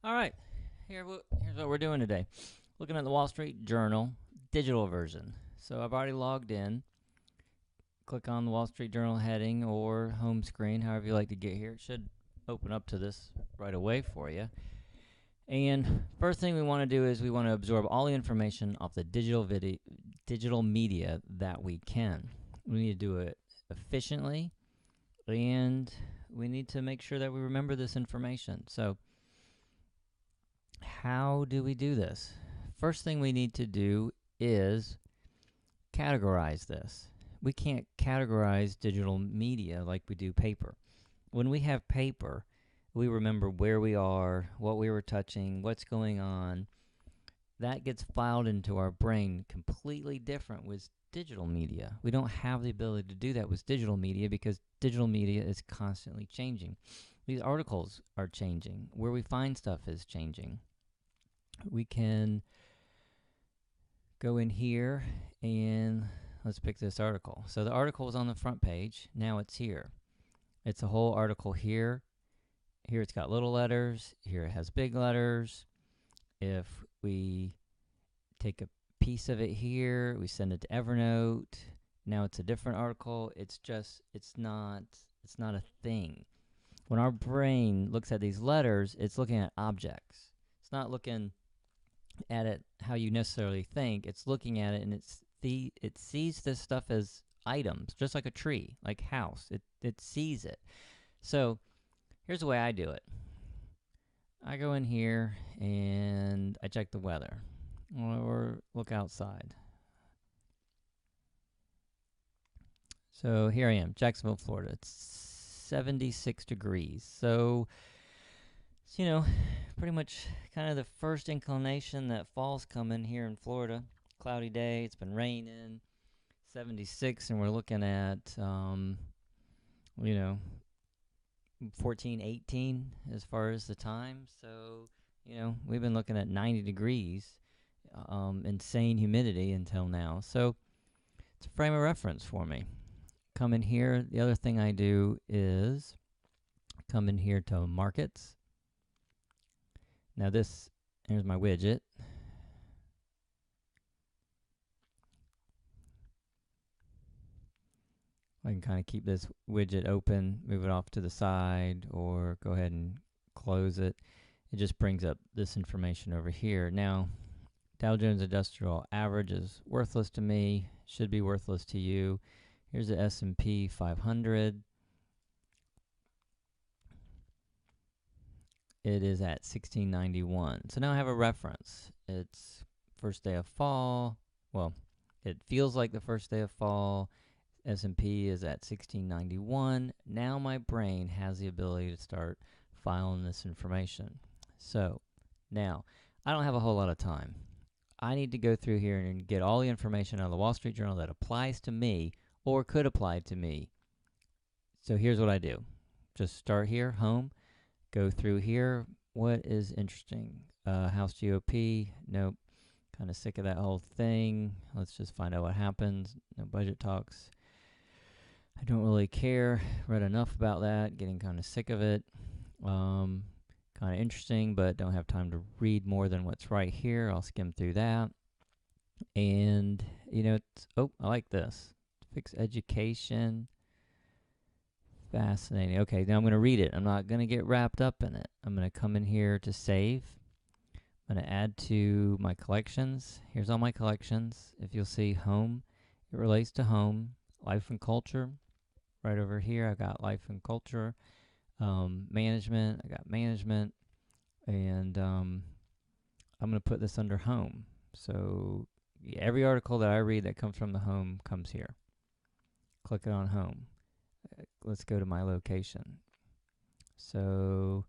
All right, here's what we're doing today. Looking at the Wall Street Journal digital version. So I've already logged in. Click on the Wall Street Journal heading or home screen, however you like to get here. It should open up to this right away for you. And first thing we want to do is we want to absorb all the information off the digital media that we can. We need to do it efficiently, and we need to make sure that we remember this information. So how do we do this? First thing we need to do is categorize this. We can't categorize digital media like we do paper. When we have paper, we remember where we are, what we were touching, what's going on. That gets filed into our brain completely different with digital media. We don't have the ability to do that with digital media because digital media is constantly changing. These articles are changing. Where we find stuff is changing. We can go in here and let's pick this article. So the article was on the front page. Now it's here. It's a whole article here. Here it's got little letters. Here it has big letters. If we take a piece of it here, we send it to Evernote. Now it's a different article. It's not a thing. When our brain looks at these letters, it's looking at objects. It's not looking at it how you necessarily think. It's looking at it and it sees this stuff as items, just like a tree, like house. It sees it. So here's the way I do it. I go in here and I check the weather or look outside. So here I am, Jacksonville, Florida. It's 76 degrees. So pretty much kind of the first inclination that fall's coming here in Florida. Cloudy day, it's been raining, 76, and we're looking at, 14, 18 as far as the time. So, we've been looking at 90 degrees, insane humidity until now. So it's a frame of reference for me. Come in here. The other thing I do is come in here to markets. Now here's my widget. I can kind of keep this widget open, move it off to the side, or go ahead and close it. It just brings up this information over here. Now, Dow Jones Industrial Average is worthless to me, should be worthless to you. Here's the S&P 500. It is at 1691. So now I have a reference. It's first day of fall. Well, it feels like the first day of fall. S&P is at 1691. Now my brain has the ability to start filing this information. So now I don't have a whole lot of time. I need to go through here and get all the information out of the Wall Street Journal that applies to me or could apply to me. So here's what I do. Just start here, home, go through here. What is interesting? House GOP, nope. Kind of sick of that whole thing. Let's just find out what happens. No budget talks. I don't really care. Read enough about that. Getting kind of sick of it. Kind of interesting, but don't have time to read more than what's right here. I'll skim through that. And, I like this. Fix education. Fascinating. Okay, now I'm going to read it. I'm not going to get wrapped up in it. I'm going to come in here to save. I'm going to add to my collections. Here's all my collections. If you'll see home, it relates to home. Life and culture. Right over here, I got life and culture. Management, I got management. And I'm going to put this under home. So every article that I read that comes from the home comes here. Click it on home. Let's go to my location. So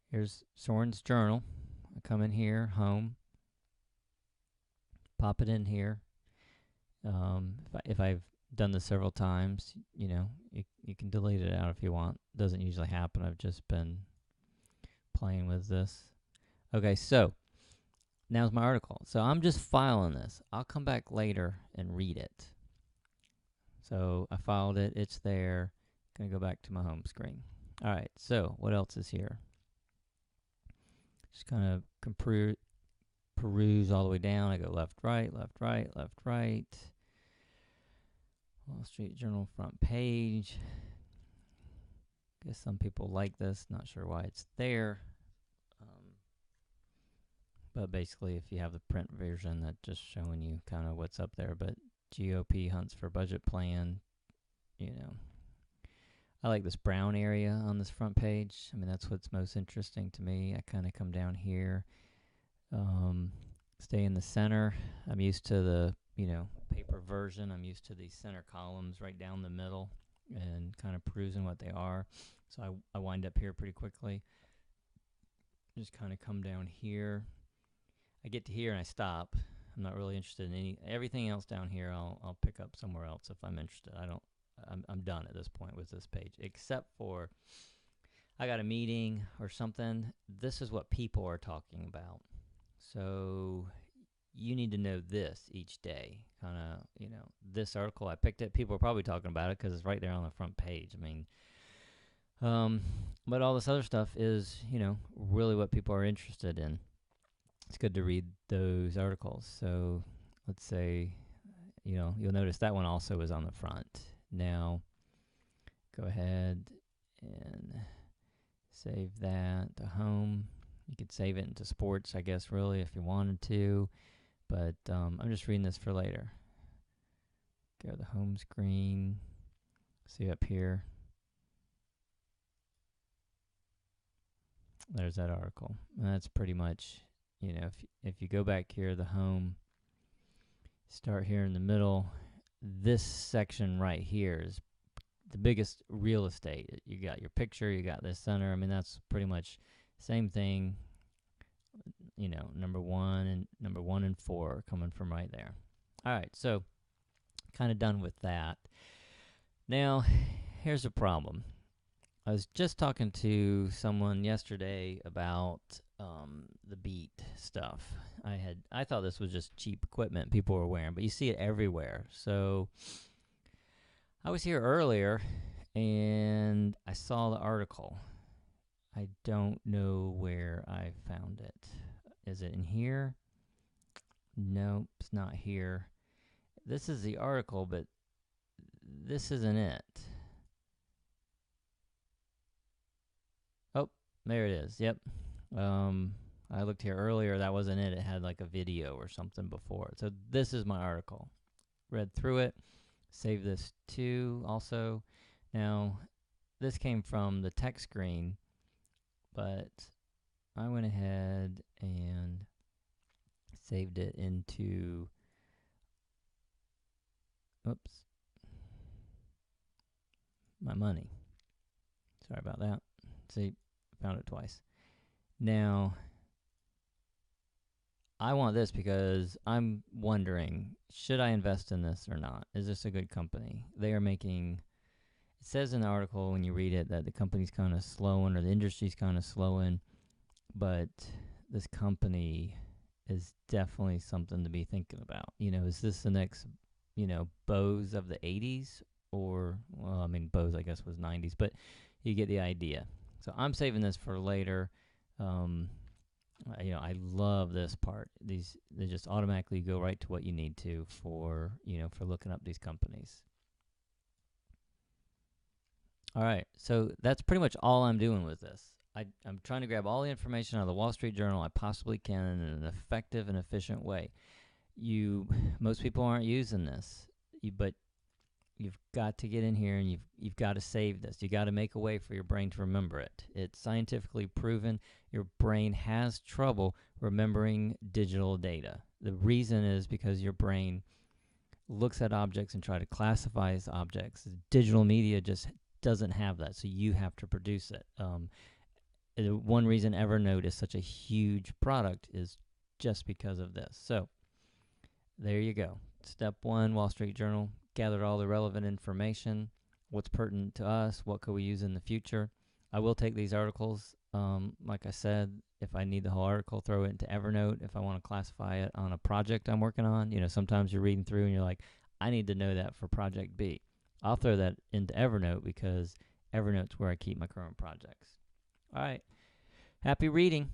here's Soren's journal. I come in here, home, pop it in here. If I've done this several times, you can delete it out if you want. Doesn't usually happen. I've just been playing with this. Okay, so now's my article. So I'm just filing this. I'll come back later and read it. So I filed it. It's there. Going to go back to my home screen. All right, so what else is here? Just kind of peruse all the way down. I go left, right, left, right, left, right. Wall Street Journal front page. Guess some people like this. Not sure why it's there. But basically, if you have the print version, that's just showing you kind of what's up there. But GOP hunts for budget plan, I like this brown area on this front page. I mean, that's what's most interesting to me. I kind of come down here, stay in the center. I'm used to the, paper version. I'm used to these center columns right down the middle and kind of perusing what they are. So I wind up here pretty quickly. Just kind of come down here. I get to here and I stop. I'm not really interested in everything else down here. I'll pick up somewhere else if I'm interested. I'm done at this point with this page, except for I got a meeting or something. This is what people are talking about. So you need to know this each day. Kind of, this article, I picked it. People are probably talking about it because it's right there on the front page. I mean, but all this other stuff is, really what people are interested in. It's good to read those articles. So let's say, you'll notice that one also is on the front. Now, go ahead and save that to home. You could save it into sports, I guess, really, if you wanted to. But I'm just reading this for later. Go to the home screen. See up here. There's that article. And that's pretty much, if you go back here, the home, start here in the middle. This section right here is the biggest real estate. You got your picture, you got this center. I mean, that's pretty much same thing. Number 1 and 4 coming from right there. All right, so kind of done with that. Now, here's a problem. I was just talking to someone yesterday about the beat stuff. I thought this was just cheap equipment people were wearing, but you see it everywhere. So I was here earlier and I saw the article. I don't know where I found it. Is it in here? Nope, it's not here. This is the article, but this isn't it. Oh, there it is. Yep. I looked here earlier. That wasn't it. It had like a video or something before it. So this is my article. Read through it. Save this too also. Now, this came from the text screen, but I went ahead and saved it into, my money. Sorry about that. See, found it twice. Now, I want this because I'm wondering, should I invest in this or not? Is this a good company? They are making, it says in the article when you read it that the company's kind of slowing or the industry's kind of slowing, but this company is definitely something to be thinking about. Is this the next, Bose of the 80s? Or, well, I mean, Bose, I guess, was 90s, but you get the idea. So I'm saving this for later. I love this part. They just automatically go right to what you need to for looking up these companies. All right, so that's pretty much all I'm doing with this. I'm trying to grab all the information out of the Wall Street Journal I possibly can in an effective and efficient way. Most people aren't using this, but you've got to get in here and you've got to save this. You got to make a way for your brain to remember it. It's scientifically proven your brain has trouble remembering digital data. The reason is because your brain looks at objects and try to classify as objects. Digital media just doesn't have that, so you have to produce it. One reason Evernote is such a huge product is just because of this. So there you go. Step 1, Wall Street Journal. Gathered all the relevant information, what's pertinent to us, what could we use in the future. I will take these articles, like I said, if I need the whole article, throw it into Evernote. If I want to classify it on a project I'm working on, sometimes you're reading through and you're like, I need to know that for project B. I'll throw that into Evernote because Evernote's where I keep my current projects. All right. Happy reading.